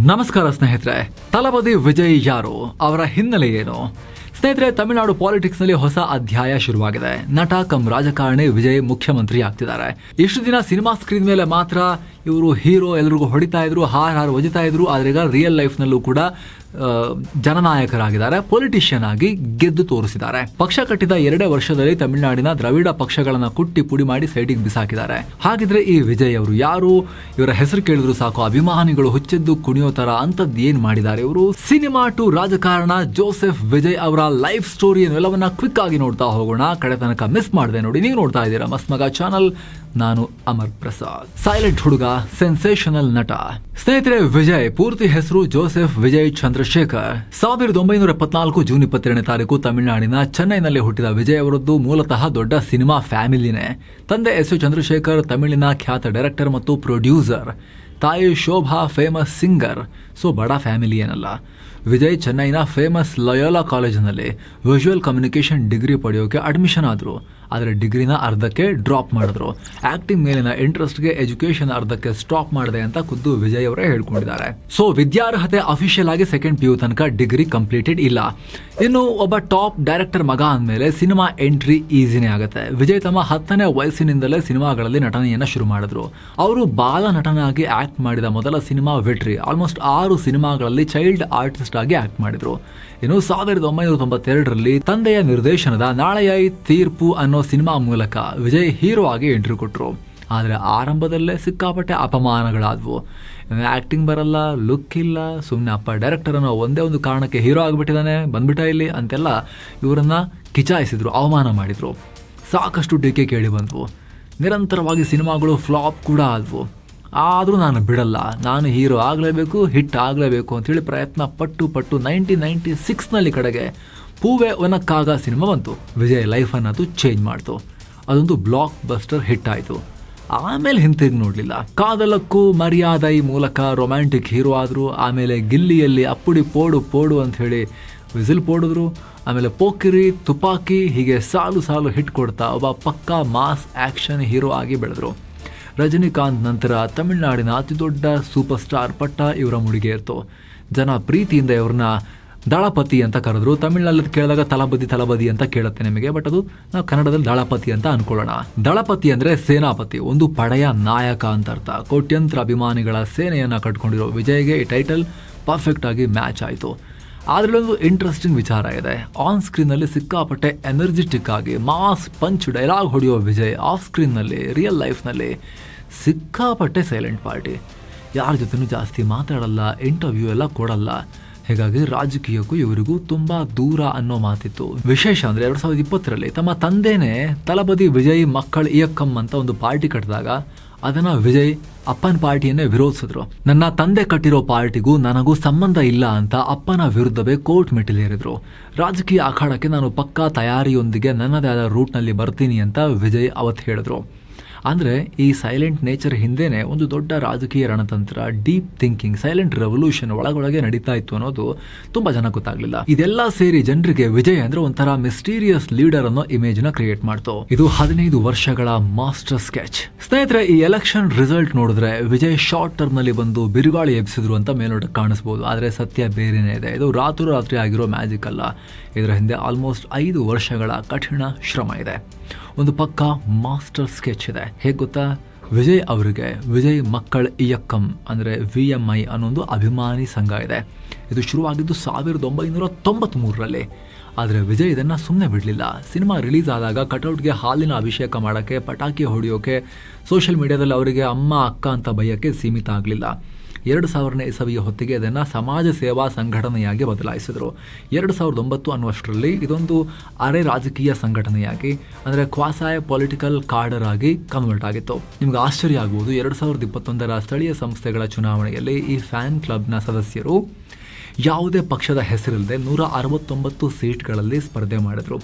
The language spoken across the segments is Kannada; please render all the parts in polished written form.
ನಮಸ್ಕಾರ ಸ್ನೇಹಿತರೆ. ತಲಪತಿ ವಿಜಯ್ ಯಾರು, ಅವರ ಹಿನ್ನೆಲೆ ಏನು? ಸ್ನೇಹಿತರೆ, ತಮಿಳುನಾಡು ಪಾಲಿಟಿಕ್ಸ್ ನಲ್ಲಿ ಹೊಸ ಅಧ್ಯಾಯ ಶುರುವಾಗಿದೆ. ನಟ ಕಮ್ ರಾಜಕಾರಣಿ ವಿಜಯ್ ಮುಖ್ಯಮಂತ್ರಿ ಆಗ್ತಿದ್ದಾರೆ. ಇಷ್ಟು ದಿನ ಸಿನಿಮಾ ಸ್ಕ್ರೀನ್ ಮೇಲೆ ಮಾತ್ರ ಇವರು ಹೀರೋ, ಎಲ್ರಿಗೂ ಹೊಡಿತಾ ಇದ್ರು, ಹಾರ ಒಜಿತಾ ಇದ್ರು. ಆದ್ರೆ ಈಗ ರಿಯಲ್ ಲೈಫ್ ನಲ್ಲೂ ಕೂಡ ಜನನಾಯಕರಾಗಿದ್ದಾರೆ, ಪೊಲಿಟಿಷಿಯನ್ ಆಗಿ ಗೆದ್ದು ತೋರಿಸಿದ್ದಾರೆ. ಪಕ್ಷ ಕಟ್ಟಿದ 2 ವರ್ಷದಲ್ಲಿ ತಮಿಳುನಾಡಿನ ದ್ರವಿಡ ಪಕ್ಷಗಳನ್ನ ಕುಟ್ಟಿ ಪುಡಿ ಮಾಡಿ ಸೈಡಿಗೆ ಬಿಸಾಕಿದ್ದಾರೆ. ಹಾಗಿದ್ರೆ ಈ ವಿಜಯ್ ಅವರು ಯಾರು? ಇವರ ಹೆಸರು ಕೇಳಿದ್ರು ಸಾಕು ಅಭಿಮಾನಿಗಳು ಹುಚ್ಚೆದ್ದು ಕುಣಿಯೋ ತರ ಅಂತದ್ದು ಏನ್ ಮಾಡಿದ್ದಾರೆ ಇವರು? ಸಿನಿಮಾ ಟು ರಾಜಕಾರಣ, ಜೋಸೆಫ್ ವಿಜಯ್ ಅವರ ಲೈಫ್ ಸ್ಟೋರಿ ಎಲ್ಲವನ್ನ ಕ್ವಿಕ್ ಆಗಿ ನೋಡ್ತಾ ಹೋಗೋಣ. ಕಡೆ ತನಕ ಮಿಸ್ ಮಾಡದೆ ನೋಡಿ. ನೀವು ನೋಡ್ತಾ ಇದ್ದೀರಾ ಮಸ್ತ್ ಮಗ ಚಾನಲ್. ನಾನು ಅಮರ್ ಪ್ರಸಾದ್. ಸೈಲೆಂಟ್ ಹುಡುಗ, ಸೆನ್ಸೇಷನಲ್ ನಟ. ಸ್ನೇಹಿತರೆ, ವಿಜಯ್ ಪೂರ್ತಿ ಹೆಸರು ಜೋಸೆಫ್ ವಿಜಯ್ ಚಂದ್ರಶೇಖರ್. 1974 ಜೂನ್ 22ನೇ ತಾರೀಕು ತಮಿಳುನಾಡಿನ ಚೆನ್ನೈನಲ್ಲಿ ಹುಟ್ಟಿದ ವಿಜಯ್ ಅವರದ್ದು ಮೂಲತಃ ದೊಡ್ಡ ಸಿನಿಮಾ ಫ್ಯಾಮಿಲಿನೇ. ತಂದೆ ಎಸ್ ಚಂದ್ರಶೇಖರ್ ತಮಿಳಿನ ಖ್ಯಾತ ಡೈರೆಕ್ಟರ್ ಮತ್ತು ಪ್ರೊಡ್ಯೂಸರ್. ತಾಯಿ ಶೋಭಾ ಫೇಮಸ್ ಸಿಂಗರ್. ಸೊ ಬಡ ಫ್ಯಾಮಿಲಿ ಏನಲ್ಲ. ವಿಜಯ್ ಚೆನ್ನೈನ ಫೇಮಸ್ ಲಯೋಲಾ ಕಾಲೇಜಿನಲ್ಲಿ ವಿಜುವಲ್ ಕಮ್ಯುನಿಕೇಷನ್ ಡಿಗ್ರಿ ಪಡೆಯೋಕೆ ಅಡ್ಮಿಷನ್ ಆದರು. ಆದರೆ ಡಿಗ್ರಿನ ಅರ್ಧಕ್ಕೆ ಡ್ರಾಪ್ ಮಾಡಿದ್ರು. ಆಕ್ಟಿಂಗ್ ಮೇಲಿನ ಇಂಟ್ರೆಸ್ಟ್ಗೆ ಎಜುಕೇಶನ್ ಅರ್ಧಕ್ಕೆ ಸ್ಟಾಪ್ ಮಾಡಿದೆ ಅಂತ ಖುದ್ದು ವಿಜಯ್ ಅವರೇ ಹೇಳ್ಕೊಂಡಿದ್ದಾರೆ. ಸೊ ವಿದ್ಯಾರ್ಹತೆ ಅಫಿಷಿಯಲ್ ಆಗಿ 2nd PU ತನಕ ಡಿಗ್ರಿ ಕಂಪ್ಲೀಟೆಡ್ ಇಲ್ಲ. ಇನ್ನು ಒಬ್ಬ ಟಾಪ್ ಡೈರೆಕ್ಟರ್ ಮಗ ಅಂದಮೇಲೆ ಸಿನಿಮಾ ಎಂಟ್ರಿ ಈಸಿನೇ ಆಗುತ್ತೆ. ವಿಜಯ್ ತಮ್ಮ 10ನೇ ವಯಸ್ಸಿನಿಂದಲೇ ಸಿನಿಮಾಗಳಲ್ಲಿ ನಟನೆಯನ್ನ ಶುರು ಮಾಡಿದ್ರು. ಅವರು ಬಾಲ ನಟನಾಗಿ ಆಕ್ಟ್ ಮಾಡಿದ ಮೊದಲ ಸಿನಿಮಾ ವೆಟ್ರಿ. ಆಲ್ಮೋಸ್ಟ್ 6 ಸಿನಿಮಾಗಳಲ್ಲಿ ಚೈಲ್ಡ್ ಆರ್ಟಿಸ್ಟ್ ಆಗಿ ಆಕ್ಟ್ ಮಾಡಿದ್ರು. ಇನ್ನು 1992ರಲ್ಲಿ ತಂದೆಯ ನಿರ್ದೇಶನದ ನಾಳೆಯೈ ತೀರ್ಪು ಅನ್ನೋ ಸಿನಿಮಾ ಮೂಲಕ ವಿಜಯ್ ಹೀರೋ ಆಗಿ ಎಂಟ್ರಿ ಕೊಟ್ಟರು. ಆದರೆ ಆರಂಭದಲ್ಲೇ ಸಿಕ್ಕಾಪಟ್ಟೆ ಅಪಮಾನಗಳಾದವು. ಆಕ್ಟಿಂಗ್ ಬರಲ್ಲ, ಲುಕ್ ಇಲ್ಲ, ಸುಮ್ಮನೆ ಅಪ್ಪ ಡೈರೆಕ್ಟರ್ ಅನ್ನೋ ಒಂದೇ ಒಂದು ಕಾರಣಕ್ಕೆ ಹೀರೋ ಆಗಿಬಿಟ್ಟಿದ್ದಾನೆ, ಬಂದ್ಬಿಟ್ಟ ಇಲ್ಲಿ ಅಂತೆಲ್ಲ ಇವರನ್ನ ಕಿಚಾಯಿಸಿದ್ರು, ಅವಮಾನ ಮಾಡಿದ್ರು. ಸಾಕಷ್ಟು ಟೀಕೆ ಕೇಳಿ ಬಂದ್ವು. ನಿರಂತರವಾಗಿ ಸಿನಿಮಾಗಳು ಫ್ಲಾಪ್ ಕೂಡ ಆದವು. ಆದರೂ ನಾನು ಬಿಡಲ್ಲ, ನಾನು ಹೀರೋ ಆಗಲೇಬೇಕು, ಹಿಟ್ ಆಗಲೇಬೇಕು ಅಂತೇಳಿ ಪ್ರಯತ್ನ ಪಟ್ಟು 1996ನಲ್ಲಿ ಕಡೆಗೆ ಪೂವೆ ಒನಕ್ಕಾಗ ಸಿನಿಮಾ ಬಂತು. ವಿಜಯ್ ಲೈಫನ್ನು ಅದು ಚೇಂಜ್ ಮಾಡ್ತು. ಅದೊಂದು ಬ್ಲಾಕ್ ಬಸ್ಟರ್ ಹಿಟ್ ಆಯಿತು. ಆಮೇಲೆ ಹಿಂತಿರುಗಿ ನೋಡಲಿಲ್ಲ. ಕಾದಲಕ್ಕೂ ಮರ್ಯಾದೈ ಮೂಲಕ ರೊಮ್ಯಾಂಟಿಕ್ ಹೀರೋ ಆದರು. ಆಮೇಲೆ ಗಿಲ್ಲಿಯಲ್ಲಿ ಅಪ್ಪುಡಿ ಪೋಡು ಪೋಡು ಅಂತ ಹೇಳಿ ವಿಸಿಲ್ ಪೋಡಿದ್ರು. ಆಮೇಲೆ ಪೋಕಿರಿ, ತುಪಾಕಿ, ಹೀಗೆ ಸಾಲು ಸಾಲು ಹಿಟ್ ಕೊಡ್ತಾ ಒಬ್ಬ ಪಕ್ಕಾ ಮಾಸ್ ಆ್ಯಕ್ಷನ್ ಹೀರೋ ಆಗಿ ಬೆಳೆದ್ರು. ರಜನಿಕಾಂತ್ ನಂತರ ತಮಿಳುನಾಡಿನ ಅತಿ ದೊಡ್ಡ ಸೂಪರ್ ಸ್ಟಾರ್ ಪಟ್ಟ ಇವರ ಮುಡಿಗೆ ಇರ್ತು. ಜನ ಪ್ರೀತಿಯಿಂದ ಇವ್ರನ್ನ ದಳಪತಿ ಅಂತ ಕರೆದ್ರು. ತಮಿಳಿನಲ್ಲಿ ಕೇಳಿದಾಗ ತಲಬದಿ ಅಂತ ಕೇಳುತ್ತೆ ನಿಮಗೆ, ಬಟ್ ಅದು ನಾವು ಕನ್ನಡದಲ್ಲಿ ದಳಪತಿ ಅಂತ ಅನ್ಕೊಳ್ಳೋಣ. ದಳಪತಿ ಅಂದರೆ ಸೇನಾಪತಿ, ಒಂದು ಪಡೆಯ ನಾಯಕ ಅಂತ ಅರ್ಥ. ಕೋಟ್ಯಂತರ ಅಭಿಮಾನಿಗಳ ಸೇನೆಯನ್ನು ಕಟ್ಕೊಂಡಿರೋ ವಿಜಯ್ಗೆ ಈ ಟೈಟಲ್ ಪರ್ಫೆಕ್ಟ್ ಆಗಿ ಮ್ಯಾಚ್ ಆಯಿತು. ಆದರೆ ಒಂದು ಇಂಟ್ರೆಸ್ಟಿಂಗ್ ವಿಚಾರ ಇದೆ. ಆನ್ ಸ್ಕ್ರೀನ್ನಲ್ಲಿ ಸಿಕ್ಕಾಪಟ್ಟೆ ಎನರ್ಜೆಟಿಕ್ ಆಗಿ ಮಾಸ್ ಪಂಚ್ ಡೈಲಾಗ್ ಹೊಡೆಯೋ ವಿಜಯ್ ಆಫ್ ಸ್ಕ್ರೀನ್ನಲ್ಲಿ, ರಿಯಲ್ ಲೈಫ್ನಲ್ಲಿ ಸಿಕ್ಕಾಪಟ್ಟೆ ಸೈಲೆಂಟ್ ಪಾರ್ಟಿ. ಯಾರ ಜೊತೆನೂ ಜಾಸ್ತಿ ಮಾತಾಡಲ್ಲ, ಇಂಟರ್ವ್ಯೂ ಎಲ್ಲ ಕೊಡಲ್ಲ. ಹೀಗಾಗಿ ರಾಜಕೀಯಕ್ಕೂ ಇವರಿಗೂ ತುಂಬ ದೂರ ಅನ್ನೋ ಮಾತಿತ್ತು. ವಿಶೇಷ ಅಂದರೆ 2020ರಲ್ಲಿ ತಮ್ಮ ತಂದೆನೇ ತಲಪತಿ ವಿಜಯ್ ಮಕ್ಕಳ ಇಯಕ್ಕಂ ಅಂತ ಒಂದು ಪಾರ್ಟಿ ಕಟ್ಟಿದಾಗ ಅದನ್ನು ವಿಜಯ್ ಅಪ್ಪನ ಪಾರ್ಟಿಯನ್ನೇ ವಿರೋಧಿಸಿದ್ರು. ನನ್ನ ತಂದೆ ಕಟ್ಟಿರೋ ಪಾರ್ಟಿಗೂ ನನಗೂ ಸಂಬಂಧ ಇಲ್ಲ ಅಂತ ಅಪ್ಪನ ವಿರುದ್ಧವೇ ಕೋರ್ಟ್ ಮೆಟ್ಟಿಲೇರಿದ್ರು. ರಾಜಕೀಯ ಅಖಾಡಕ್ಕೆ ನಾನು ಪಕ್ಕಾ ತಯಾರಿಯೊಂದಿಗೆ ನನ್ನದೇ ಆದ ರೂಟ್ನಲ್ಲಿ ಬರ್ತೀನಿ ಅಂತ ವಿಜಯ್ ಅವತ್ತು ಹೇಳಿದ್ರು. ಅಂದರೆ ಈ ಸೈಲೆಂಟ್ ನೇಚರ್ ಹಿಂದೆನೇ ಒಂದು ದೊಡ್ಡ ರಾಜಕೀಯ ರಣತಂತ್ರ, ಡೀಪ್ ಥಿಂಕಿಂಗ್, ಸೈಲೆಂಟ್ ರೆವಲ್ಯೂಷನ್ ಒಳಗೊಳಗೆ ನಡೀತಾ ಇತ್ತು ಅನ್ನೋದು ತುಂಬ ಜನ ಗೊತ್ತಾಗ್ಲಿಲ್ಲ. ಇದೆಲ್ಲ ಸೇರಿ ಜನರಿಗೆ ವಿಜಯ್ ಅಂದ್ರೆ ಒಂಥರ ಮಿಸ್ಟೀರಿಯಸ್ ಲೀಡರ್ ಅನ್ನೋ ಇಮೇಜ್ ನ ಕ್ರಿಯೇಟ್ ಮಾಡ್ತು. ಇದು 15 ವರ್ಷಗಳ ಮಾಸ್ಟರ್ ಸ್ಕೆಚ್. ಸ್ನೇಹಿತರೆ, ಈ ಎಲೆಕ್ಷನ್ ರಿಸಲ್ಟ್ ನೋಡಿದ್ರೆ ವಿಜಯ್ ಶಾರ್ಟ್ ಟರ್ಮ್ ನಲ್ಲಿ ಬಂದು ಬಿರುಗಾಳಿ ಎಬ್ಸಿದ್ರು ಅಂತ ಮೇಲ್ನೋಟಕ್ಕೆ ಕಾಣಿಸ್ಬೋದು. ಆದರೆ ಸತ್ಯ ಬೇರೆನೇ ಇದೆ. ಇದು ರಾತ್ರಿ ಆಗಿರೋ ಮ್ಯಾಜಿಕ್ ಅಲ್ಲ. ಇದರ ಹಿಂದೆ ಆಲ್ಮೋಸ್ಟ್ 5 ವರ್ಷಗಳ ಕಠಿಣ ಶ್ರಮ ಇದೆ. ಒಂದು ಪಕ್ಕ ಮಾಸ್ಟರ್ ಸ್ಕೆಚ್ ಇದೆ. ಹೇಗೆ ಗೊತ್ತಾ? ವಿಜಯ್ ಅವರಿಗೆ ವಿಜಯ್ ಮಕ್ಕಳ ಇಯಕ್ಕಂ ಅಂದರೆ VMI ಅನ್ನೊಂದು ಅಭಿಮಾನಿ ಸಂಘ ಇದೆ. ಇದು ಶುರುವಾಗಿದ್ದು 1993ರಲ್ಲಿ. ಆದರೆ ವಿಜಯ್ ಇದನ್ನು ಸುಮ್ಮನೆ ಬಿಡಲಿಲ್ಲ. ಸಿನಿಮಾ ರಿಲೀಸ್ ಆದಾಗ ಕಟೌಟ್ಗೆ ಹಾಲಿನ ಅಭಿಷೇಕ ಮಾಡೋಕ್ಕೆ, ಪಟಾಕಿ ಹೊಡೆಯೋಕೆ, ಸೋಷಿಯಲ್ ಮೀಡಿಯಾದಲ್ಲಿ ಅವರಿಗೆ ಅಮ್ಮ ಅಕ್ಕ ಅಂತ ಬೈಯೋಕ್ಕೆ ಸೀಮಿತ ಆಗಲಿಲ್ಲ. 2000ನೇ ಇಸವಿಯ ಹೊತ್ತಿಗೆ ಇದನ್ನು ಸಮಾಜ ಸೇವಾ ಸಂಘಟನೆಯಾಗಿ ಬದಲಾಯಿಸಿದರು. 2009 ಅನ್ನುವಷ್ಟರಲ್ಲಿ ಇದೊಂದು ಅರೆ ರಾಜಕೀಯ ಸಂಘಟನೆಯಾಗಿ, ಅಂದರೆ ಕ್ವಾಸಾಯ್ ಪೊಲಿಟಿಕಲ್ ಕಾರ್ಡರ್ ಆಗಿ ಕನ್ವರ್ಟ್ ಆಗಿತ್ತು. ನಿಮ್ಗೆ ಆಶ್ಚರ್ಯ ಆಗ್ಬೋದು, 2021ರ ಸ್ಥಳೀಯ ಸಂಸ್ಥೆಗಳ ಚುನಾವಣೆಯಲ್ಲಿ ಈ ಫ್ಯಾನ್ ಕ್ಲಬ್ನ ಸದಸ್ಯರು ಯಾವುದೇ ಪಕ್ಷದ ಹೆಸರಿಲ್ಲದೆ 169 ಸೀಟ್ಗಳಲ್ಲಿ ಸ್ಪರ್ಧೆ ಮಾಡಿದ್ರು.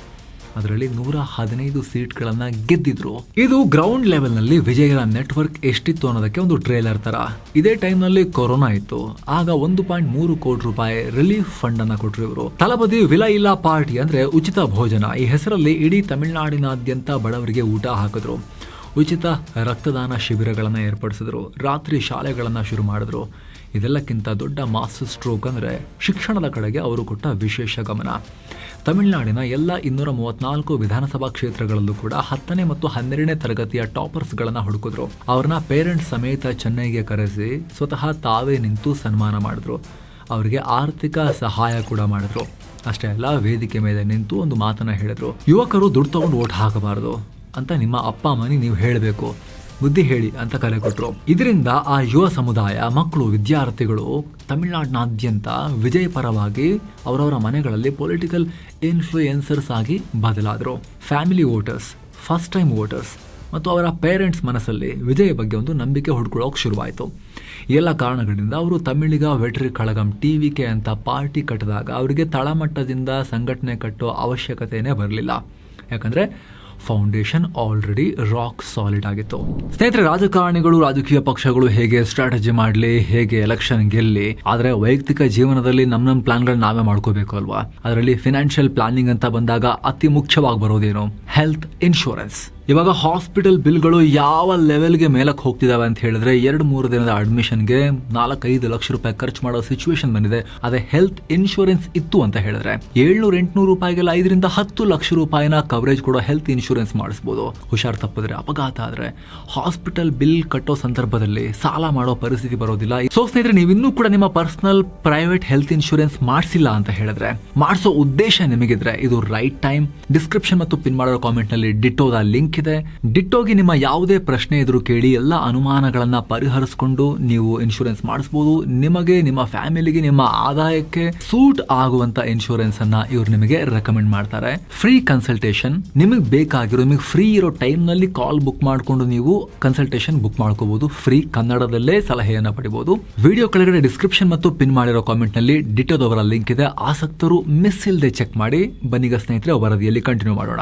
ಅದರಲ್ಲಿ 115 ಸೀಟ್ಗಳನ್ನು ಗೆದ್ದಿದ್ರು. ಇದು ಗ್ರೌಂಡ್ ಲೆವೆಲ್ನಲ್ಲಿ ವಿಜಯರ ನೆಟ್ವರ್ಕ್ ಎಷ್ಟಿತ್ತು ಅನ್ನೋದಕ್ಕೆ ಒಂದು ಟ್ರೇಲರ್ ತರ. ಇದೇ ಟೈಮ್ನಲ್ಲಿ ಕೊರೋನಾ ಇತ್ತು. ಆಗ 1.3 ಕೋಟಿ ರೂಪಾಯಿ ರಿಲೀಫ್ ಫಂಡ್ ಅನ್ನ ಕೊಟ್ಟರು ಇವರು. ತಲಪತಿ ವಿಲ ಇಲ್ಲ ಪಾರ್ಟಿ ಅಂದ್ರೆ ಉಚಿತ ಭೋಜನ. ಈ ಹೆಸರಲ್ಲಿ ಇಡೀ ತಮಿಳುನಾಡಿನಾದ್ಯಂತ ಬಡವರಿಗೆ ಊಟ ಹಾಕಿದ್ರು. ಉಚಿತ ರಕ್ತದಾನ ಶಿಬಿರಗಳನ್ನು ಏರ್ಪಡಿಸಿದ್ರು, ರಾತ್ರಿ ಶಾಲೆಗಳನ್ನು ಶುರು ಮಾಡಿದ್ರು. ಇದೆಲ್ಲಕ್ಕಿಂತ ದೊಡ್ಡ ಮಾಸ್ಟರ್ ಸ್ಟ್ರೋಕ್ ಅಂದರೆ ಶಿಕ್ಷಣದ ಕಡೆಗೆ ಅವರು ಕೊಟ್ಟ ವಿಶೇಷ ಗಮನ. ತಮಿಳುನಾಡಿನ ಎಲ್ಲ 234 ವಿಧಾನಸಭಾ ಕ್ಷೇತ್ರಗಳಲ್ಲೂ ಕೂಡ 10ನೇ ಮತ್ತು 12ನೇ ತರಗತಿಯ ಟಾಪರ್ಸ್ಗಳನ್ನು ಹುಡುಕಿದ್ರು. ಅವ್ರನ್ನ ಪೇರೆಂಟ್ಸ್ ಸಮೇತ ಚೆನ್ನೈಗೆ ಕರೆಸಿ ಸ್ವತಃ ತಾವೇ ನಿಂತು ಸನ್ಮಾನ ಮಾಡಿದ್ರು. ಅವರಿಗೆ ಆರ್ಥಿಕ ಸಹಾಯ ಕೂಡ ಮಾಡಿದ್ರು. ಅಷ್ಟೇ ಅಲ್ಲ, ವೇದಿಕೆ ಮೇಲೆ ನಿಂತು ಒಂದು ಮಾತನ್ನ ಹೇಳಿದ್ರು, ಯುವಕರು ದುಡ್ಡು ತಗೊಂಡು ಓಟ್ ಹಾಕಬಾರದು ಅಂತ ನಿಮ್ಮ ಅಪ್ಪ ಅಮ್ಮನಿಗೆ ನೀವು ಹೇಳಬೇಕು, ಬುದ್ಧಿ ಹೇಳಿ ಅಂತ ಕರೆ ಕೊಟ್ಟರು. ಇದರಿಂದ ಆ ಯುವ ಸಮುದಾಯ, ಮಕ್ಕಳು, ವಿದ್ಯಾರ್ಥಿಗಳು ತಮಿಳುನಾಡಿನಾದ್ಯಂತ ವಿಜಯ್ ಪರವಾಗಿ ಅವರವರ ಮನೆಗಳಲ್ಲಿ ಪೊಲಿಟಿಕಲ್ ಇನ್ಫ್ಲೂಯೆನ್ಸರ್ಸ್ ಆಗಿ ಬದಲಾದರು. Family voters, first time voters ಮತ್ತು ಅವರ ಪೇರೆಂಟ್ಸ್ ಮನಸ್ಸಲ್ಲಿ ವಿಜಯ್ ಬಗ್ಗೆ ಒಂದು ನಂಬಿಕೆ ಹುಡ್ಕೊಳ್ಳೋಕೆ ಶುರುವಾಯಿತು. ಈ ಎಲ್ಲ ಕಾರಣಗಳಿಂದ ಅವರು ತಮಿಳಿಗ ವೆಟ್ರಿ ಕಳಗಂ TVK ಅಂತ ಪಾರ್ಟಿ ಕಟ್ಟಿದಾಗ ಅವರಿಗೆ ತಳಮಟ್ಟದಿಂದ ಸಂಘಟನೆ ಕಟ್ಟೋ ಅವಶ್ಯಕತೆಯೇ ಬರಲಿಲ್ಲ. ಯಾಕಂದರೆ ಫೌಂಡೇಶನ್ ಆಲ್ರೆಡಿ ರಾಕ್ ಸಾಲಿಡ್ ಆಗಿತ್ತು. ಸ್ನೇಹಿತರೆ, ರಾಜಕಾರಣಿಗಳು, ರಾಜಕೀಯ ಪಕ್ಷಗಳು ಹೇಗೆ ಸ್ಟ್ರಾಟಜಿ ಮಾಡಲಿ, ಹೇಗೆ ಎಲೆಕ್ಷನ್ ಗೆಲ್ಲಿ, ಆದರೆ ವೈಯಕ್ತಿಕ ಜೀವನದಲ್ಲಿ ನಮ್ಮ ಪ್ಲಾನ್ಗಳು ನಾವೇ ಮಾಡ್ಕೋಬೇಕು ಅಲ್ವಾ. ಅದರಲ್ಲಿ ಫಿನಾನ್ಷಿಯಲ್ ಪ್ಲಾನಿಂಗ್ ಅಂತ ಬಂದಾಗ ಅತಿ ಮುಖ್ಯವಾಗಿ ಬರೋದೇನು, ಹೆಲ್ತ್ ಇನ್ಶೂರೆನ್ಸ್. ಇವಾಗ ಹಾಸ್ಪಿಟಲ್ ಬಿಲ್ಗಳು ಯಾವ ಲೆವೆಲ್ಗೆ ಮೇಲಕ್ಕೆ ಹೋಗ್ತಿದಾವೆ ಅಂತ ಹೇಳಿದ್ರೆ 2-3 ದಿನದ ಅಡ್ಮಿಷನ್ಗೆ 4-5 ಲಕ್ಷ ರೂಪಾಯಿ ಖರ್ಚು ಮಾಡೋ ಸಿಚುವೇಶನ್ ಬಂದಿದೆ. ಅದೇ ಹೆಲ್ತ್ ಇನ್ಶೂರೆನ್ಸ್ ಇತ್ತು ಅಂತ ಹೇಳಿದ್ರೆ 700-800 ರೂಪಾಯಿಗೆಲ್ಲ 5-10 ಲಕ್ಷ ರೂಪಾಯಿನ ಕವರೇಜ್ ಕೊಡೋ ಹೆಲ್ತ್ ಇನ್ಶೂರೆನ್ಸ್ ಮಾಡಿಸ್ಬೋದು. ಹುಷಾರ್ ತಪ್ಪಿದ್ರೆ, ಅಪಘಾತ ಆದ್ರೆ, ಹಾಸ್ಪಿಟಲ್ ಬಿಲ್ ಕಟ್ಟೋ ಸಂದರ್ಭದಲ್ಲಿ ಸಾಲ ಮಾಡೋ ಪರಿಸ್ಥಿತಿ ಬರೋದಿಲ್ಲ. ಸೊ ಸ್ನೇಹಿತರೆ, ನೀವಿನ್ನೂ ಕೂಡ ನಿಮ್ಮ ಪರ್ಸನಲ್ ಪ್ರೈವೇಟ್ ಹೆಲ್ತ್ ಇನ್ಶೂರೆನ್ಸ್ ಮಾಡಿಸಿಲ್ಲ ಅಂತ ಹೇಳಿದ್ರೆ, ಮಾಡಿಸೋ ಉದ್ದೇಶ ನಿಮಗಿದ್ರೆ ಇದು ರೈಟ್ ಟೈಮ್. ಡಿಸ್ಕ್ರಿಪ್ಷನ್ ಮತ್ತು ಪಿನ್ ಮಾಡೋ ಕಾಮೆಂಟ್ ನಲ್ಲಿ ಡಿಟ್ಟೋದ ಲಿಂಕ್ ಇದೆ. ಡಿಟ್ಟೋಗಿ ನಿಮ್ಮ ಯಾವುದೇ ಪ್ರಶ್ನೆ ಇದ್ರೂ ಕೇಳಿ, ಎಲ್ಲ ಅನುಮಾನಗಳನ್ನ ಪರಿಹರಿಸಿಕೊಂಡು ನೀವು ಇನ್ಶೂರೆನ್ಸ್ ಮಾಡಿಸಬಹುದು. ನಿಮಗೆ, ನಿಮ್ಮ ಫ್ಯಾಮಿಲಿಗೆ, ನಿಮ್ಮ ಆದಾಯಕ್ಕೆ ಸೂಟ್ ಆಗುವಂತ ಇನ್ಶೂರೆನ್ಸ್ ಅನ್ನ ಇವರು ನಿಮಗೆ ರೆಕಮೆಂಡ್ ಮಾಡ್ತಾರೆ. ಫ್ರೀ ಕನ್ಸಲ್ಟೇಷನ್, ನಿಮಗೆ ಬೇಕಾಗಿರೋ, ನಿಮಗೆ ಫ್ರೀ ಇರೋ ಟೈಮ್ ನಲ್ಲಿ ಕಾಲ್ ಬುಕ್ ಮಾಡಿಕೊಂಡು ನೀವು ಕನ್ಸಲ್ಟೇಷನ್ ಬುಕ್ ಮಾಡ್ಕೋಬಹುದು. ಫ್ರೀ ಕನ್ನಡದಲ್ಲೇ ಸಲಹೆಯನ್ನ ಪಡಿಬಹುದು. ವಿಡಿಯೋ ಕೆಳಗಡೆ ಡಿಸ್ಕ್ರಿಪ್ಷನ್ ಮತ್ತು ಪಿನ್ ಮಾಡಿರೋ ಕಾಮೆಂಟ್ ನಲ್ಲಿ ಡಿಟ್ಟೋದವರ ಲಿಂಕ್ ಇದೆ. ಆಸಕ್ತರು ಮಿಸ್ ಇಲ್ಲದೆ ಚೆಕ್ ಮಾಡಿ. ಬನ್ನಿಗ ಸ್ನೇಹಿತರೆ, ವರದಿಯಲ್ಲಿ ಕಂಟಿನ್ಯೂ ಮಾಡೋಣ.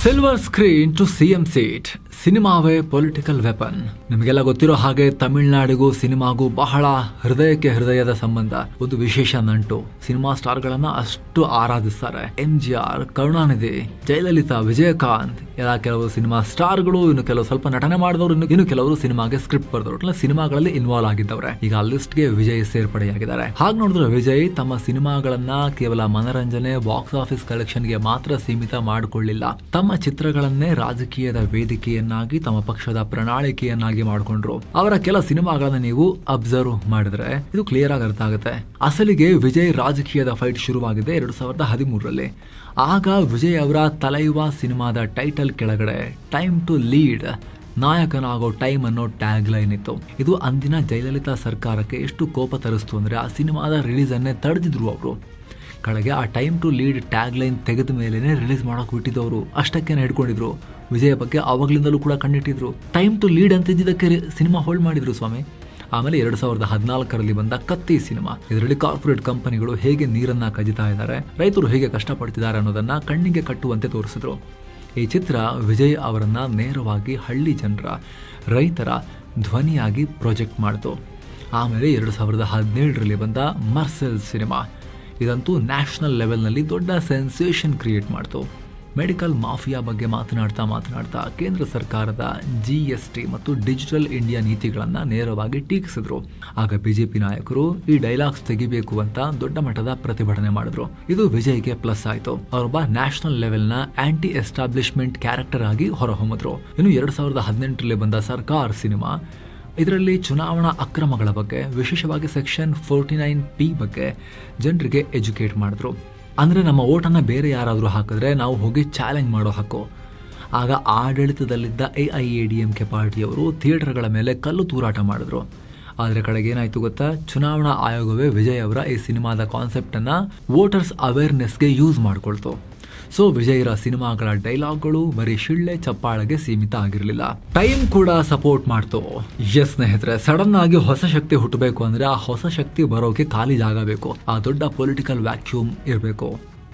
Silver screen to CM seat, ಸಿನಿಮಾವೇ ಪೊಲಿಟಿಕಲ್ ವೆಪನ್. ನಿಮಗೆಲ್ಲ ಗೊತ್ತಿರೋ ಹಾಗೆ ತಮಿಳುನಾಡಿಗೂ ಸಿನಿಮಾಗೂ ಬಹಳ ಹೃದಯಕ್ಕೆ ಹೃದಯದ ಸಂಬಂಧ, ಒಂದು ವಿಶೇಷ ನಂಟು. ಸಿನಿಮಾ ಸ್ಟಾರ್ ಗಳನ್ನ ಅಷ್ಟು ಆರಾಧಿಸ್ತಾರೆ. MGR, ಕರುಣಾನಿಧಿ, ಜಯಲಲಿತಾ, ವಿಜಯಕಾಂತ್ ಎಲ್ಲ ಕೆಲವು ಸಿನಿಮಾ ಸ್ಟಾರ್ಗಳು, ಇನ್ನು ಕೆಲವು ಸ್ವಲ್ಪ ನಟನೆ ಮಾಡಿದವರು, ಇನ್ನು ಕೆಲವರು ಸಿನಿಮಾಗೆ ಸ್ಕ್ರಿಪ್ಟ್ ಬರೆದವರು, ಸಿನಿಮಾಗಳಲ್ಲಿ ಇನ್ವಾಲ್ವ್ ಆಗಿದ್ದವ್ರೆ. ಈಗ ಆ ಲಿಸ್ಟ್ಗೆ ವಿಜಯ್ ಸೇರ್ಪಡೆಯಾಗಿದ್ದಾರೆ. ಹಾಗೆ ನೋಡಿದ್ರೆ ವಿಜಯ್ ತಮ್ಮ ಸಿನಿಮಾಗಳನ್ನ ಕೇವಲ ಮನರಂಜನೆ, ಬಾಕ್ಸ್ ಆಫೀಸ್ ಕಲೆಕ್ಷನ್ಗೆ ಮಾತ್ರ ಸೀಮಿತ ಮಾಡಿಕೊಳ್ಳಿಲ್ಲ. ತಮ್ಮ ಚಿತ್ರಗಳನ್ನೇ ರಾಜಕೀಯದ ವೇದಿಕೆಯನ್ನಾಗಿ, ತಮ್ಮ ಪಕ್ಷದ ಪ್ರಣಾಳಿಕೆಯನ್ನಾಗಿ ಮಾಡಿಕೊಂಡ್ರು. ಅವರ ಕೆಲ ಸಿನಿಮಾಗಳನ್ನ ನೀವು ಅಬ್ಸರ್ವ್ ಮಾಡಿದ್ರೆ ಇದು ಕ್ಲಿಯರ್ ಆಗಿ ಅರ್ಥ ಆಗುತ್ತೆ. ಅಸಲಿಗೆ ವಿಜಯ್ ರಾಜಕೀಯದ ಫೈಟ್ ಶುರುವಾಗಿದೆ 2013ರಲ್ಲಿ. ಆಗ ವಿಜಯ್ ಅವರ ತಲೈವಾ ಸಿನಿಮಾದ ಟೈಟಲ್ ಕೆಳಗಡೆ ಟೈಮ್ ಟು ಲೀಡ್, ನಾಯಕನಾಗೋ ಟೈಮ್ ಅನ್ನೋ ಟ್ಯಾಗ್ ಲೈನ್ ಇತ್ತು. ಇದು ಅಂದಿನ ಜಯಲಲಿತಾ ಸರ್ಕಾರಕ್ಕೆ ಎಷ್ಟು ಕೋಪ ತರಿಸ್ತು ಅಂದ್ರೆ ಆ ಸಿನಿಮಾದ ರಿಲೀಸ್ ಅನ್ನೇ ತಡೆದಿದ್ರು ಅವರು. ಕಡೆಗೆ ಆ time to lead tagline ತೆಗೆದ ಮೇಲೇನೆ ರಿಲೀಸ್ ಮಾಡೋಕೆ ಬಿಟ್ಟಿದ್ದವರು. ಅಷ್ಟಕ್ಕೇನೆ ಹಿಡ್ಕೊಂಡಿದ್ರು. ವಿಜಯ ಬಗ್ಗೆ ಆವಾಗ್ಲಿಂದಲೂ ಕೂಡ ಕಣ್ಣಿಟ್ಟಿದ್ರು. ಟೈಮ್ ಟು ಲೀಡ್ ಅಂತಿದ್ದಕ್ಕೆ ಸಿನಿಮಾ ಹೋಲ್ಡ್ ಮಾಡಿದ್ರು ಸ್ವಾಮಿ. ಆಮೇಲೆ 2014ರಲ್ಲಿ ಬಂದ ಕತ್ತಿ ಸಿನಿಮಾ. ಇದರಲ್ಲಿ ಕಾರ್ಪೊರೇಟ್ ಕಂಪನಿಗಳು ಹೇಗೆ ನೀರನ್ನ ಕಜಿತಾ ಇದ್ದಾರೆ, ರೈತರು ಹೇಗೆ ಕಷ್ಟಪಡ್ತಿದ್ದಾರೆ ಅನ್ನೋದನ್ನ ಕಣ್ಣಿಗೆ ಕಟ್ಟುವಂತೆ ತೋರಿಸಿದ್ರು. ಈ ಚಿತ್ರ ವಿಜಯ್ ಅವರನ್ನ ನೇರವಾಗಿ ಹಳ್ಳಿ ಜನರ, ರೈತರ ಧ್ವನಿಯಾಗಿ ಪ್ರೊಜೆಕ್ಟ್ ಮಾಡಿತು. ಆಮೇಲೆ 2017ರಲ್ಲಿ ಬಂದ ಮರ್ಸೆಲ್ ಸಿನಿಮಾ. ಇದಂತೂ ನ್ಯಾಷನಲ್ ಲೆವೆಲ್ನಲ್ಲಿ ದೊಡ್ಡ ಸೆನ್ಸೇಷನ್ ಕ್ರಿಯೇಟ್ ಮಾಡ್ತು. ಮೆಡಿಕಲ್ ಮಾಫಿಯಾ ಬಗ್ಗೆ ಮಾತನಾಡ್ತಾ ಕೇಂದ್ರ ಸರ್ಕಾರದ GST ಮತ್ತು ಡಿಜಿಟಲ್ ಇಂಡಿಯಾ ನೀತಿಗಳನ್ನು ನೇರವಾಗಿ ಟೀಕಿಸಿದ್ರು. ಆಗ BJP ನಾಯಕರು ಈ ಡೈಲಾಗ್ಸ್ ತೆಗಿಬೇಕು ಅಂತ ದೊಡ್ಡ ಮಟ್ಟದ ಪ್ರತಿಭಟನೆ ಮಾಡಿದ್ರು. ಇದು ವಿಜಯ್ಗೆ ಪ್ಲಸ್ ಆಯಿತು. ಅವರೊಬ್ಬ ನ್ಯಾಷನಲ್ ಲೆವೆಲ್ನ ಆಂಟಿ ಎಸ್ಟಾಬ್ಲಿಷ್ಮೆಂಟ್ ಕ್ಯಾರೆಕ್ಟರ್ ಆಗಿ ಹೊರಹೊಮ್ಮಿದ್ರು. ಇನ್ನು 2018ರಲ್ಲಿ ಬಂದ ಸರ್ಕಾರ್ ಸಿನಿಮಾ. ಇದರಲ್ಲಿ ಚುನಾವಣಾ ಅಕ್ರಮಗಳ ಬಗ್ಗೆ, ವಿಶೇಷವಾಗಿ ಸೆಕ್ಷನ್ 49P ಬಗ್ಗೆ ಜನರಿಗೆ ಎಜುಕೇಟ್ ಮಾಡಿದ್ರು. ಅಂದರೆ ನಮ್ಮ ಓಟನ್ನು ಬೇರೆ ಯಾರಾದರೂ ಹಾಕಿದ್ರೆ ನಾವು ಹೋಗಿ ಚಾಲೆಂಜ್ ಮಾಡೋ ಹಕ್ಕು. ಆಗ ಆಡಳಿತದಲ್ಲಿದ್ದ AIADMK ಪಾರ್ಟಿಯವರು ಥಿಯೇಟರ್ಗಳ ಮೇಲೆ ಕಲ್ಲು ತೂರಾಟ ಮಾಡಿದ್ರು. ಆದರೆ ಕಡೆಗೆ ಏನಾಯ್ತು ಗೊತ್ತಾ, ಚುನಾವಣಾ ಆಯೋಗವೇ ವಿಜಯ್ ಅವರ ಈ ಸಿನಿಮಾದ ಕಾನ್ಸೆಪ್ಟನ್ನು ವೋಟರ್ಸ್ ಅವೇರ್ನೆಸ್ಗೆ ಯೂಸ್ ಮಾಡಿಕೊಳ್ತು. ಸೊ ವಿಜಯ್ರ ಸಿನಿಮಾಗಳ ಡೈಲಾಗ್ಗಳು ಬರೀ ಶಿಳ್ಳೆ ಚಪ್ಪಾಳೆಗೆ ಸೀಮಿತ ಆಗಿರಲಿಲ್ಲ, ಟೈಮ್ ಕೂಡ ಸಪೋರ್ಟ್ ಮಾಡ್ತು. ಎಸ್ ಸ್ನೇಹಿತರೆ, ಸಡನ್ ಆಗಿ ಹೊಸ ಶಕ್ತಿ ಹುಟ್ಟಬೇಕು ಅಂದ್ರೆ ಆ ಹೊಸ ಶಕ್ತಿ ಬರೋಕೆ ಖಾಲಿ ಜಾಗ ಬೇಕು, ಆ ದೊಡ್ಡ ಪೊಲಿಟಿಕಲ್ ವ್ಯಾಕ್ಯೂಮ್ ಇರಬೇಕು.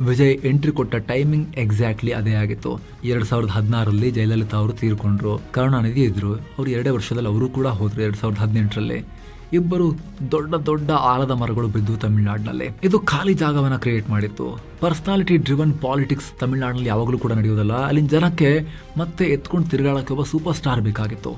ವಿಜಯ್ ಎಂಟ್ರಿ ಕೊಟ್ಟ ಟೈಮಿಂಗ್ ಎಕ್ಸಾಕ್ಟ್ಲಿ ಅದೇ ಆಗಿತ್ತು. 2016ರಲ್ಲಿ ಜಯಲಲಿತಾ ಅವರು ತೀರ್ಕೊಂಡ್ರು. ಕರುಣಾನಿಧಿ ಇದ್ರು, ಅವ್ರು 2 ವರ್ಷದಲ್ಲಿ ಅವರು ಕೂಡ ಹೋದ್ರು 2018ರಲ್ಲಿ. ಇಬ್ಬರು ದೊಡ್ಡ ದೊಡ್ಡ ಆಲದ ಮರಗಳು ಬಿದ್ದು ತಮಿಳುನಾಡಿನಲ್ಲಿ. ಇದು ಖಾಲಿ ಜಾಗವನ್ನ ಕ್ರಿಯೇಟ್ ಮಾಡಿತ್ತು. ಪರ್ಸನಾಲಿಟಿ ಡ್ರಿವನ್ ಪಾಲಿಟಿಕ್ಸ್ ತಮಿಳುನಾಡಿನಲ್ಲಿ ಯಾವಾಗಲೂ ಕೂಡ ನಡೆಯೋದಲ್ಲ. ಅಲ್ಲಿನ ಜನಕ್ಕೆ ಮತ್ತೆ ಎತ್ಕೊಂಡು ತಿರುಗಾಡಕ್ಕೆ ಒಬ್ಬ ಸೂಪರ್ ಸ್ಟಾರ್ ಬೇಕಾಗಿತ್ತು.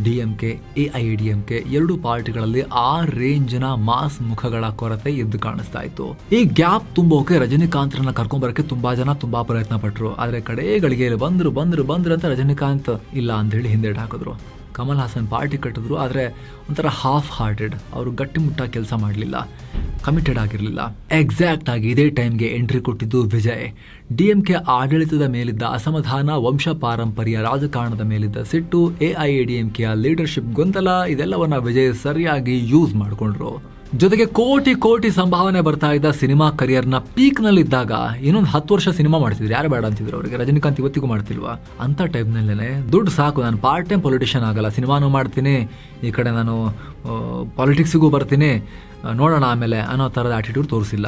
DMK, AIADMK ಎರಡೂ ಪಾರ್ಟಿಗಳಲ್ಲಿ ಆ ರೇಂಜ್ನ ಮಾಸ್ ಮುಖಗಳ ಕೊರತೆ ಎದ್ದು ಕಾಣಿಸ್ತಾ ಇತ್ತು. ಈ ಗ್ಯಾಪ್ ತುಂಬೋಕೆ ರಜನಿಕಾಂತ್ರನ್ನ ಕರ್ಕೊಂಡ್ಬರಕ್ಕೆ ತುಂಬಾ ಜನ ತುಂಬಾ ಪ್ರಯತ್ನ ಪಟ್ಟರು. ಆದ್ರೆ ಕಡೆ ಗಳಿಗೆಯಲ್ಲಿ ಬಂದ್ರು ಅಂತ ರಜನಿಕಾಂತ್ ಇಲ್ಲ ಅಂತ ಹೇಳಿ ಹಿಂದೇಟ್ ಹಾಕಿದ್ರು. ಕಮಲ್ ಹಾಸನ್ ಪಾರ್ಟಿ ಕಟ್ಟಿದ್ರು, ಆದರೆ ಒಂಥರ ಹಾಫ್ ಹಾರ್ಟೆಡ್, ಅವರು ಗಟ್ಟಿಮುಟ್ಟಾಗಿ ಕೆಲಸ ಮಾಡಲಿಲ್ಲ, ಕಮಿಟೆಡ್ ಆಗಿರಲಿಲ್ಲ. ಎಕ್ಸಾಕ್ಟ್ ಆಗಿ ಇದೇ ಟೈಮ್ಗೆ ಎಂಟ್ರಿ ಕೊಟ್ಟಿದ್ದು ವಿಜಯ್. DMK ಆಡಳಿತದ ಮೇಲಿದ್ದ ಅಸಮಾಧಾನ, ವಂಶ ಪಾರಂಪರ್ಯ ರಾಜಕಾರಣದ ಮೇಲಿದ್ದ ಸಿಟ್ಟು, AIADMK ಲೀಡರ್ಶಿಪ್ ಗೊಂದಲ, ಇದೆಲ್ಲವನ್ನ ವಿಜಯ್ ಸರಿಯಾಗಿ ಯೂಸ್ ಮಾಡಿಕೊಂಡ್ರು. ಜೊತೆಗೆ ಕೋಟಿ ಸಂಭಾವನೆ ಬರ್ತಾ ಇದ್ದ ಸಿನಿಮಾ ಕರಿಯರ್ನ ಪೀಕ್ನಲ್ಲಿದ್ದಾಗ ಇನ್ನೊಂದು 10 ವರ್ಷ ಸಿನಿಮಾ ಮಾಡ್ತಿದ್ರು, ಯಾರು ಬೇಡ ಅಂತಿದ್ರು ಅವರಿಗೆ. ರಜನಿಕಾಂತ್ ಇವತ್ತಿಗೂ ಮಾಡ್ತಿಲ್ವಾ? ಅಂತ ಟೈಮ್ನಲ್ಲೇ ದುಡ್ಡು ಸಾಕು, ನಾನು ಪಾರ್ಟ್ ಟೈಮ್ ಪೊಲಿಟಿಷಿಯನ್ ಆಗಲ್ಲ, ಸಿನಿಮಾನೂ ಮಾಡ್ತೀನಿ, ಈ ಕಡೆ ನಾನು ಪಾಲಿಟಿಕ್ಸಿಗೂ ಬರ್ತೀನಿ, ನೋಡೋಣ ಆಮೇಲೆ ಅನ್ನೋ ಥರದ ಆಟಿಟ್ಯೂಡ್ ತೋರಿಸಿಲ್ಲ.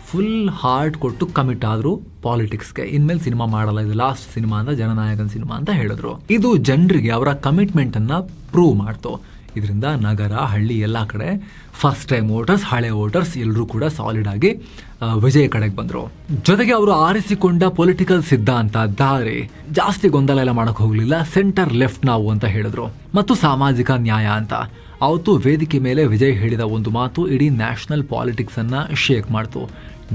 ಫುಲ್ ಹಾರ್ಟ್ ಕೊಟ್ಟು ಕಮಿಟ್ ಆದ್ರು ಪಾಲಿಟಿಕ್ಸ್ಗೆ. ಇನ್ಮೇಲೆ ಸಿನಿಮಾ ಮಾಡಲ್ಲ, ಇದು ಲಾಸ್ಟ್ ಸಿನಿಮಾ ಅಂತ, ಜನನಾಯಕನ್ ಸಿನಿಮಾ ಅಂತ ಹೇಳಿದ್ರು. ಇದು ಜನರಿಗೆ ಅವರ ಕಮಿಟ್ಮೆಂಟ್ ಅನ್ನ ಪ್ರೂವ್ ಮಾಡ್ತು. ಇದರಿಂದ ನಗರ, ಹಳ್ಳಿ ಎಲ್ಲ ಕಡೆ ಫಸ್ಟ್ ಟೈಮ್ ವೋಟರ್ಸ್, ಹಳೆ ವೋಟರ್ಸ್ ಎಲ್ಲರೂ ಕೂಡ ಸಾಲಿಡ್ ಆಗಿ ವಿಜಯ್ ಕಡೆಗೆ ಬಂದರು. ಜೊತೆಗೆ ಅವರು ಆರಿಸಿಕೊಂಡ ಪೊಲಿಟಿಕಲ್ ಸಿದ್ಧಾಂತ, ದಾರಿ ಜಾಸ್ತಿ ಗೊಂದಲ ಎಲ್ಲ ಮಾಡಕ್ ಹೋಗ್ಲಿಲ್ಲ. ಸೆಂಟರ್ ಲೆಫ್ಟ್ ನಾವು ಅಂತ ಹೇಳಿದ್ರು, ಮತ್ತು ಸಾಮಾಜಿಕ ನ್ಯಾಯ ಅಂತ. ಅವತ್ತು ವೇದಿಕೆ ಮೇಲೆ ವಿಜಯ್ ಹೇಳಿದ ಒಂದು ಮಾತು ಇಡೀ ನ್ಯಾಷನಲ್ ಪಾಲಿಟಿಕ್ಸ್ ಅನ್ನ ಶೇಕ್ ಮಾಡ್ತು.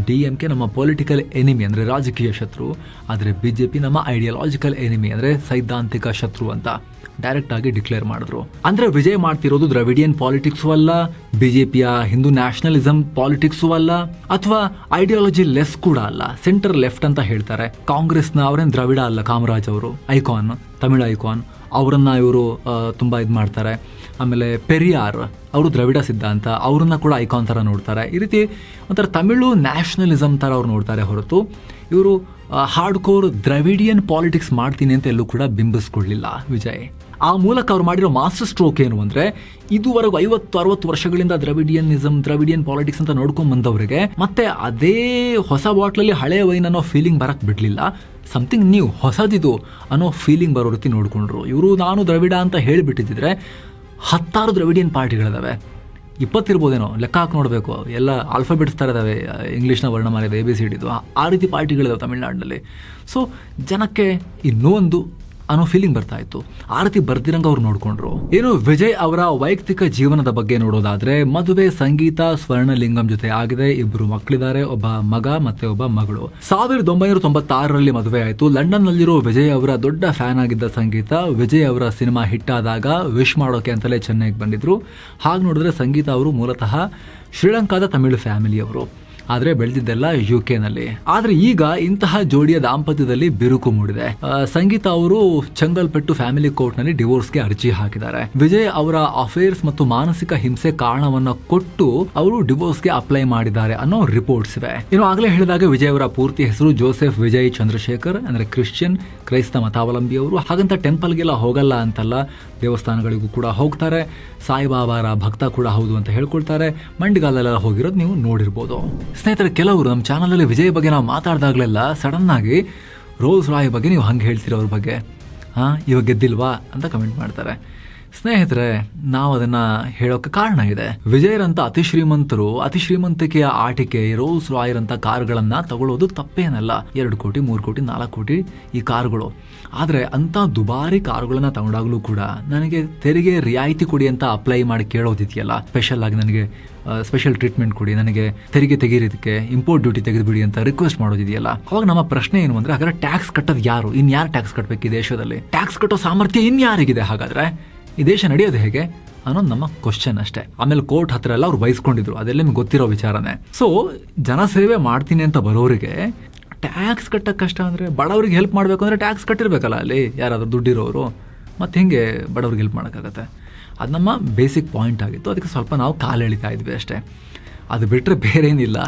DMK ನಮ್ಮ ಪೊಲಿಟಿಕಲ್ ಎನಿಮಿ ಅಂದರೆ ರಾಜಕೀಯ ಶತ್ರು, ಆದರೆ BJP ನಮ್ಮ ಐಡಿಯಾಲಜಿಕಲ್ ಎನಿಮಿ ಅಂದರೆ ಸೈದ್ಧಾಂತಿಕ ಶತ್ರು ಅಂತ ಡೈರೆಕ್ಟ್ ಆಗಿ ಡಿಕ್ಲೇರ್ ಮಾಡಿದ್ರು. ಅಂದ್ರೆ ವಿಜಯ್ ಮಾಡ್ತಿರೋದು ದ್ರವಿಡಿಯನ್ ಪಾಲಿಟಿಕ್ಸು ಅಲ್ಲ, BJPಯ ಹಿಂದೂ ನ್ಯಾಷನಲಿಸಂ ಪಾಲಿಟಿಕ್ಸು ಅಲ್ಲ, ಅಥವಾ ಐಡಿಯಾಲಜಿ ಲೆಸ್ ಕೂಡ ಅಲ್ಲ, ಸೆಂಟರ್ ಲೆಫ್ಟ್ ಅಂತ ಹೇಳ್ತಾರೆ. ಕಾಂಗ್ರೆಸ್ನ ಅವರೇನು ದ್ರವಿಡ ಅಲ್ಲ, ಕಾಮರಾಜ್ ಅವರು ಐಕಾನ್, ತಮಿಳು ಐಕಾನ್, ಅವರನ್ನ ಇವರು ತುಂಬಾ ಇದು ಮಾಡ್ತಾರೆ. ಆಮೇಲೆ ಪೆರಿಯಾರ್ ಅವರು ದ್ರವಿಡ ಸಿದ್ಧಾಂತ, ಅವ್ರನ್ನ ಕೂಡ ಐಕಾನ್ ಥರ ನೋಡ್ತಾರೆ. ಈ ರೀತಿ ಒಂಥರ ತಮಿಳು ನ್ಯಾಷನಲಿಸಮ್ ಥರ ಅವ್ರು ನೋಡ್ತಾರೆ ಹೊರತು ಇವರು ಹಾರ್ಡ್ ಕೋರ್ ದ್ರವಿಡಿಯನ್ ಪಾಲಿಟಿಕ್ಸ್ ಮಾಡ್ತೀನಿ ಅಂತ ಎಲ್ಲೂ ಕೂಡ ಬಿಂಬಿಸ್ಕೊಳ್ಳಿಲ್ಲ ವಿಜಯ್. ಆ ಮೂಲಕ ಅವ್ರು ಮಾಡಿರೋ ಮಾಸ್ಟರ್ ಸ್ಟ್ರೋಕ್ ಏನು ಅಂದರೆ, ಇದುವರೆಗೂ 50-60 ವರ್ಷಗಳಿಂದ ದ್ರವಿಡಿಯನ್ ಪಾಲಿಟಿಕ್ಸ್ ಅಂತ ನೋಡ್ಕೊಂಡ್ ಬಂದವರಿಗೆ ಮತ್ತೆ ಅದೇ ಹೊಸ ಬಾಟ್ಲಲ್ಲಿ ಹಳೆ ವೈನ್ ಅನ್ನೋ ಫೀಲಿಂಗ್ ಬರಕ್ ಬಿಡ್ಲಿಲ್ಲ. ಸಮಥಿಂಗ್ ನ್ಯೂ, ಹೊಸದಿದು ಅನ್ನೋ ಫೀಲಿಂಗ್ ಬರೋ ರೀತಿ ನೋಡ್ಕೊಂಡ್ರು. ಇವರು ನಾನು ದ್ರವಿಡ ಅಂತ ಹೇಳಿಬಿಟ್ಟಿದ್ರೆ 10 ದ್ರವಿಡಿಯನ್ ಪಾರ್ಟಿಗಳಿದಾವೆ, 20 ಇರ್ಬೋದೇನೋ, ಲೆಕ್ಕ ಹಾಕಿ ನೋಡಬೇಕು, ಎಲ್ಲ ಆಲ್ಫಾಬೆಟ್ಸ್ ಥರ ಇದಾವೆ, ಇಂಗ್ಲೀಷ್ನ ವರ್ಣಮಾಲೆ ಇದೆ, ABCD ಇದು, ಆ ರೀತಿ ಪಾರ್ಟಿಗಳಿದಾವೆ ತಮಿಳ್ನಾಡಿನಲ್ಲಿ. ಸೊ ಜನಕ್ಕೆ ಇನ್ನೂ ಒಂದು ಅನ್ನೋ ಫೀಲಿಂಗ್ ಬರ್ತಾ ಇತ್ತು. ಆ ರೀತಿ ಬರ್ದಿರಂಗ ಅವ್ರು ನೋಡ್ಕೊಂಡ್ರು. ಏನು ವಿಜಯ್ ಅವರ ವೈಯಕ್ತಿಕ ಜೀವನದ ಬಗ್ಗೆ ನೋಡೋದಾದ್ರೆ, ಮದುವೆ ಸಂಗೀತ ಸ್ವರ್ಣಲಿಂಗಂ ಜೊತೆ ಆಗಿದೆ, 2 ಮಕ್ಕಳಿದ್ದಾರೆ, ಒಬ್ಬ ಮಗ ಮತ್ತೆ ಒಬ್ಬ ಮಗಳು. 1996ರಲ್ಲಿ ಮದುವೆ ಆಯಿತು. ಲಂಡನ್ ನಲ್ಲಿರೋ ವಿಜಯ್ ಅವರ ದೊಡ್ಡ ಫ್ಯಾನ್ ಆಗಿದ್ದ ಸಂಗೀತ ವಿಜಯ್ ಅವರ ಸಿನಿಮಾ ಹಿಟ್ ಆದಾಗ ವಿಶ್ ಮಾಡೋಕೆ ಅಂತಲೇ ಚೆನ್ನೈಗೆ ಬಂದಿದ್ರು. ಹಾಗೆ ನೋಡಿದ್ರೆ ಸಂಗೀತ ಅವರು ಮೂಲತಃ ಶ್ರೀಲಂಕಾದ ತಮಿಳು ಫ್ಯಾಮಿಲಿಯವರು, ಆದರೆ ಬೆಳೆದಿದ್ದೆಲ್ಲ UK-ನಲ್ಲಿ. ಆದರೆ ಈಗ ಇಂತಹ ಜೋಡಿಯ ದಾಂಪತ್ಯದಲ್ಲಿ ಬಿರುಕು ಮೂಡಿದೆ. ಸಂಗೀತ ಅವರು ಚೆಂಗಲ್ಪಟ್ಟು ಫ್ಯಾಮಿಲಿ ಕೋರ್ಟ್ನಲ್ಲಿ ಡಿವೋರ್ಸ್ಗೆ ಅರ್ಜಿ ಹಾಕಿದ್ದಾರೆ. ವಿಜಯ್ ಅವರ ಅಫೇರ್ಸ್ ಮತ್ತು ಮಾನಸಿಕ ಹಿಂಸೆ ಕಾರಣವನ್ನ ಕೊಟ್ಟು ಅವರು ಡಿವೋರ್ಸ್ಗೆ ಅಪ್ಲೈ ಮಾಡಿದ್ದಾರೆ ಅನ್ನೋ ರಿಪೋರ್ಟ್ಸ್ ಇವೆ. ಇನ್ನು ಆಗಲೇ ಹೇಳಿದಾಗ ವಿಜಯ್ ಅವರ ಪೂರ್ತಿ ಹೆಸರು ಜೋಸೆಫ್ ವಿಜಯ್ ಚಂದ್ರಶೇಖರ್, ಅಂದ್ರೆ ಕ್ರಿಶ್ಚಿಯನ್, ಕ್ರೈಸ್ತ ಮತಾವಲಂಬಿಯವರು. ಹಾಗಂತ ಟೆಂಪಲ್ಗೆಲ್ಲ ಹೋಗಲ್ಲ ಅಂತಲ್ಲ, ದೇವಸ್ಥಾನಗಳಿಗೂ ಕೂಡ ಹೋಗ್ತಾರೆ, ಸಾಯಿಬಾಬಾರ ಭಕ್ತ ಕೂಡ ಹೌದು ಅಂತ ಹೇಳ್ಕೊಳ್ತಾರೆ. ಮಂಡಿಗಾಲೆಲ್ಲ ಹೋಗಿರೋದು ನೀವು ನೋಡಿರ್ಬೋದು. ಸ್ನೇಹಿತರೆ, ಕೆಲವರು ನಮ್ಮ ಚಾನಲಲ್ಲಿ ವಿಜಯ್ ಬಗ್ಗೆ ನಾವು ಮಾತಾಡಿದಾಗಲೆಲ್ಲ ಸಡನ್ ಆಗಿ ರೋಲ್ಸ್ ರಾಯ್ ಬಗ್ಗೆ ನೀವು ಹಂಗೆ ಹೇಳ್ತೀರ, ಅವ್ರ ಬಗ್ಗೆ ಇವಾಗ ಗೆದ್ದಿಲ್ವಾ ಅಂತ ಕಮೆಂಟ್ ಮಾಡ್ತಾರೆ. ಸ್ನೇಹಿತರೆ, ನಾವು ಅದನ್ನ ಹೇಳೋಕೆ ಕಾರಣ ಇದೆ. ವಿಜಯ್ರಂತ ಅತಿ ಶ್ರೀಮಂತಿಕೆಯ ಆಟಿಕೆ ರೋಲ್ಸ್ ರಾಯ್ರಂತ ಕಾರುಗಳನ್ನ ತಗೊಳ್ಳೋದು ತಪ್ಪೇನಲ್ಲ. 2 ಕೋಟಿ 3 ಕೋಟಿ 4 ಕೋಟಿ ಈ ಕಾರುಗಳು. ಆದರೆ ಅಂತ ದುಬಾರಿ ಕಾರುಗಳನ್ನ ತಗೊಂಡಾಗಲೂ ಕೂಡ ನನಗೆ ತೆರಿಗೆ ರಿಯಾಯಿತಿ ಕೊಡಿ ಅಂತ ಅಪ್ಲೈ ಮಾಡಿ ಕೇಳೋದಿದೆಯಲ್ಲ, ಸ್ಪೆಷಲ್ ಆಗಿ ನನಗೆ ಸ್ಪೆಷಲ್ ಟ್ರೀಟ್ಮೆಂಟ್ ಕೊಡಿ, ನನಗೆ ತೆರಿಗೆ ತೆಗೀರಿದಕ್ಕೆ ಇಂಪೋರ್ಟ್ ಡ್ಯೂಟಿ ತೆಗೆದುಬಿಡಿ ಅಂತ ರಿಕ್ವೆಸ್ಟ್ ಮಾಡೋದಿದೆಯಲ್ಲ. ಅವಾಗ ನಮ್ಮ ಪ್ರಶ್ನೆ ಏನು ಅಂದ್ರೆ, ಹಾಗಾದ್ರೆ ಟ್ಯಾಕ್ಸ್ ಕಟ್ಟೋದು ಯಾರು? ಇನ್ಯಾರು ಟ್ಯಾಕ್ಸ್ ಕಟ್ಟಬೇಕು ಈ ದೇಶದಲ್ಲಿ? ಟ್ಯಾಕ್ಸ್ ಕಟ್ಟೋ ಸಾಮರ್ಥ್ಯ ಇನ್ಯಾರಿಗಿದೆ? ಹಾಗಾದ್ರೆ ಈ ದೇಶ ನಡೆಯೋದು ಹೇಗೆ ಅನ್ನೋದು ನಮ್ಮ ಕ್ವಶನ್ ಅಷ್ಟೇ. ಆಮೇಲೆ ಕೋರ್ಟ್ ಹತ್ರ ಎಲ್ಲ ಅವ್ರು ಬಯಸ್ಕೊಂಡಿದ್ರು, ಅದೆಲ್ಲ ನಿಮ್ಗೆ ಗೊತ್ತಿರೋ ವಿಚಾರನೇ. ಸೊ ಜನಸೇವೆ ಮಾಡ್ತೀನಿ ಅಂತ ಬರೋರಿಗೆ ಟ್ಯಾಕ್ಸ್ ಕಟ್ಟಕ್ಕೆ ಕಷ್ಟ ಅಂದರೆ, ಬಡವರಿಗೆ ಹೆಲ್ಪ್ ಮಾಡಬೇಕು ಅಂದರೆ ಟ್ಯಾಕ್ಸ್ ಕಟ್ಟಿರ್ಬೇಕಲ್ಲ ಅಲ್ಲಿ ಯಾರಾದರೂ ದುಡ್ಡಿರೋರು. ಮತ್ತು ಹಿಂಗೆ ಬಡವ್ರಿಗೆ ಹೆಲ್ಪ್ ಮಾಡೋಕ್ಕಾಗತ್ತೆ? ಅದು ನಮ್ಮ ಬೇಸಿಕ್ ಪಾಯಿಂಟ್ ಆಗಿತ್ತು. ಅದಕ್ಕೆ ಸ್ವಲ್ಪ ನಾವು ಕಾಲು ಎಳಿತಾ ಇದ್ವಿ ಅಷ್ಟೇ. ಅದು ಬಿಟ್ಟರೆ ಬೇರೆ ಏನಿಲ್ಲ.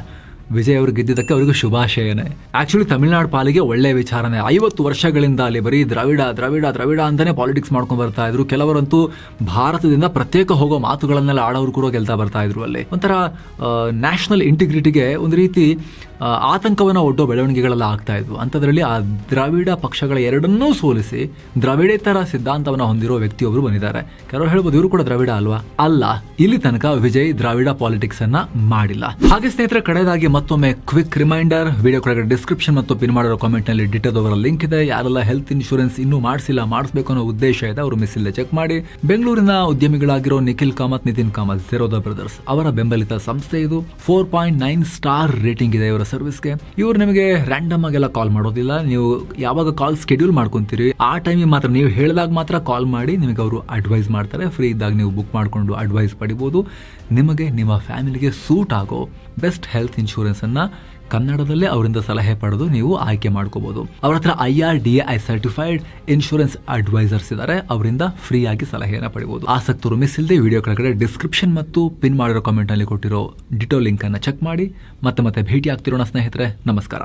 ವಿಜಯ್ ಅವರು ಗೆದ್ದಿದ್ದಕ್ಕೆ ಅವರಿಗೂ ಶುಭಾಶಯನೇ. ಆ್ಯಕ್ಚುಲಿ ತಮಿಳ್ನಾಡು ಪಾಲಿಗೆ ಒಳ್ಳೆ ವಿಚಾರನೇ. 50 ವರ್ಷಗಳಿಂದ ಅಲ್ಲಿ ಬರೀ ದ್ರವಿಡ ಅಂತಲೇ ಪಾಲಿಟಿಕ್ಸ್ ಮಾಡ್ಕೊಂಡು ಬರ್ತಾ ಇದ್ರು. ಕೆಲವರಂತೂ ಭಾರತದಿಂದ ಪ್ರತ್ಯೇಕ ಹೋಗೋ ಮಾತುಗಳನ್ನೆಲ್ಲ ಆಡೋರು ಕೂಡ ಗೆಲ್ತಾ ಬರ್ತಾ ಇದ್ರು. ಅಲ್ಲಿ ಒಂಥರ ನ್ಯಾಷನಲ್ ಇಂಟಿಗ್ರಿಟಿಗೆ ಒಂದು ರೀತಿ ಆತಂಕವನ್ನು ಒಡ್ಡೋ ಬೆಳವಣಿಗೆಗಳೆಲ್ಲ ಆಗ್ತಾ ಇದ್ವು. ಅಂಥದ್ರಲ್ಲಿ ಆ ದ್ರಾವಿಡ ಪಕ್ಷಗಳ ಎರಡನ್ನೂ ಸೋಲಿಸಿ ದ್ರಾವಿಡೇತರ ಸಿದ್ಧಾಂತವನ್ನು ಹೊಂದಿರೋ ವ್ಯಕ್ತಿಯೊಬ್ಬರು ಬಂದಿದ್ದಾರೆ. ಕೆಲವರು ಹೇಳ್ಬೋದು ಇವರು ಕೂಡ ದ್ರಾವಿಡ ಅಲ್ವಾ? ಅಲ್ಲ, ಇಲ್ಲಿ ತನಕ ವಿಜಯ್ ದ್ರಾವಿಡ ಪಾಲಿಟಿಕ್ಸ್ ಅನ್ನ ಮಾಡಿಲ್ಲ. ಹಾಗೆ ಸ್ನೇಹಿತರೆ, ಕಡೆಯದಾಗಿ ಮತ್ತೊಮ್ಮೆ ಕ್ವಿಕ್ ರಿಮೈಂಡರ್, ವಿಡಿಯೋ ಕೆಳಗಡೆ ಡಿಸ್ಕ್ರಿಪ್ಷನ್ ಮತ್ತು ಪಿನ್ ಮಾಡಿರೋ ಕಾಮೆಂಟ್ ನಲ್ಲಿ ಡಿಟೋದವರ ಲಿಂಕ್ ಇದೆ. ಯಾರೆಲ್ಲ ಹೆಲ್ತ್ ಇನ್ಶೂರೆನ್ಸ್ ಇನ್ನೂ ಮಾಡಿಸಿಲ್ಲ, ಮಾಡಿಸಬೇಕು ಅನ್ನೋ ಉದ್ದೇಶ ಇದೆ, ಅವರು ಮಿಸ್ ಇಲ್ಲದೆ ಚೆಕ್ ಮಾಡಿ. ಬೆಂಗಳೂರಿನ ಉದ್ಯಮಿಗಳಾಗಿರೋ ನಿಖಿಲ್ ಕಾಮತ್, ನಿತಿನ್ ಕಾಮತ್, ಝೆರೋದ ಬ್ರದರ್ಸ್ ಅವರ ಬೆಂಬಲಿತ ಸಂಸ್ಥೆ ಇದು. 4.9 ಸ್ಟಾರ್ ರೇಟಿಂಗ್ ಇದೆ ಇವರ ಸರ್ವಿಸ್ಗೆ. ಇವರು ನಿಮಗೆ ರ್ಯಾಂಡಮ್ ಆಗೆಲ್ಲ ಕಾಲ್ ಮಾಡೋದಿಲ್ಲ. ನೀವು ಯಾವಾಗ ಕಾಲ್ ಸ್ಕೆಡ್ಯೂಲ್ ಮಾಡ್ಕೊಂತೀರಿ ಆ ಟೈಮಿಗೆ ಮಾತ್ರ, ನೀವು ಹೇಳಿದಾಗ ಮಾತ್ರ ಕಾಲ್ ಮಾಡಿ ನಿಮಗೆ ಅವರು ಅಡ್ವೈಸ್ ಮಾಡ್ತಾರೆ. ಫ್ರೀ ಇದ್ದಾಗ ನೀವು ಬುಕ್ ಮಾಡಿಕೊಂಡು ಅಡ್ವೈಸ್ ಪಡಿಬೋದು. ನಿಮಗೆ ನಿಮ್ಮ ಫ್ಯಾಮಿಲಿಗೆ ಸೂಟ್ ಆಗೋ ಬೆಸ್ಟ್ ಹೆಲ್ತ್ ಇನ್ಶೂರೆನ್ಸ್ ಅನ್ನ ಕನ್ನಡದಲ್ಲೇ ಅವರಿಂದ ಸಲಹೆ ಪಡೆದು ನೀವು ಆಯ್ಕೆ ಮಾಡ್ಕೋಬಹುದು. ಅವರ ಹತ್ರ IRDAI ಸರ್ಟಿಫೈಡ್ ಇನ್ಶೂರೆನ್ಸ್ ಅಡ್ವೈಸರ್ಸ್ ಇದ್ದಾರೆ, ಅವರಿಂದ ಫ್ರೀ ಆಗಿ ಸಲಹೆಯನ್ನು ಪಡಿಬಹುದು. ಆಸಕ್ತರು ಮಿಸ್ ಇಲ್ಲದೆ ವಿಡಿಯೋ ಕೆಳಗಡೆ ಡಿಸ್ಕ್ರಿಪ್ಷನ್ ಮತ್ತು ಪಿನ್ ಮಾಡಿರೋ ಕಾಮೆಂಟ್ ನಲ್ಲಿ ಕೊಟ್ಟಿರೋ ಡಿಟೋ ಲಿಂಕ್ ಅನ್ನ ಚೆಕ್ ಮಾಡಿ. ಮತ್ತೆ ಭೇಟಿ ಆಗ್ತಿರೋಣ ಸ್ನೇಹಿತರೆ. ನಮಸ್ಕಾರ.